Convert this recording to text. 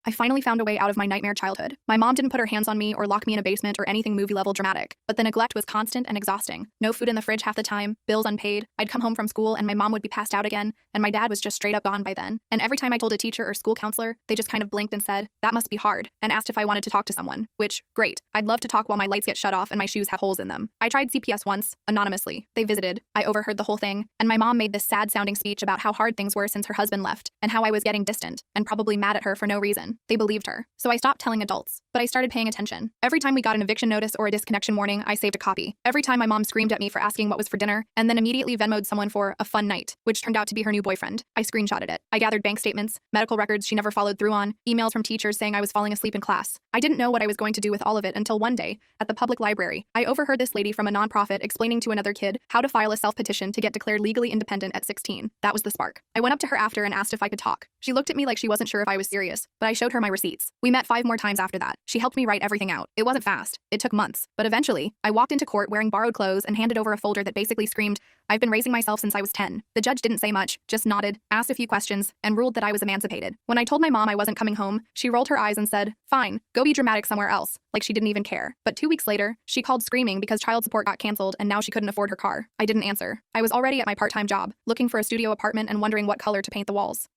I finally found a way out of my nightmare childhood. My mom didn't put her hands on me or lock me in a basement or anything movie-level dramatic, but the neglect was constant and exhausting. No food in the fridge half the time, bills unpaid. I'd come home from school and my mom would be passed out again, and my dad was just straight up gone by then. And every time I told a teacher or school counselor, they just kind of blinked and said, "That must be hard," and asked if I wanted to talk to someone, which, great. I'd love to talk while my lights get shut off and my shoes have holes in them. I tried CPS once, anonymously. They visited. I overheard the whole thing, and my mom made this sad-sounding speech about how hard things were since her husband left, and how I was getting distant, and probably mad at her for no reason. They believed her. So I stopped telling adults, but I started paying attention. Every time we got an eviction notice or a disconnection warning, I saved a copy. Every time my mom screamed at me for asking what was for dinner, and then immediately Venmo'd someone for a fun night, which turned out to be her new boyfriend, I screenshotted it. I gathered bank statements, medical records she never followed through on, emails from teachers saying I was falling asleep in class. I didn't know what I was going to do with all of it until one day, at the public library, I overheard this lady from a nonprofit explaining to another kid how to file a self-petition to get declared legally independent at 16. That was the spark. I went up to her after and asked if I could talk. She looked at me like she wasn't sure if I was serious, but I showed her my receipts. We met 5 more times after that. She helped me write everything out. It wasn't fast. It took months. But eventually, I walked into court wearing borrowed clothes and handed over a folder that basically screamed, "I've been raising myself since I was 10. The judge didn't say much, just nodded, asked a few questions, and ruled that I was emancipated. When I told my mom I wasn't coming home, she rolled her eyes and said, "Fine, go be dramatic somewhere else," like she didn't even care. But 2 weeks later, she called screaming because child support got canceled and now she couldn't afford her car. I didn't answer. I was already at my part-time job, looking for a studio apartment and wondering what color to paint the walls.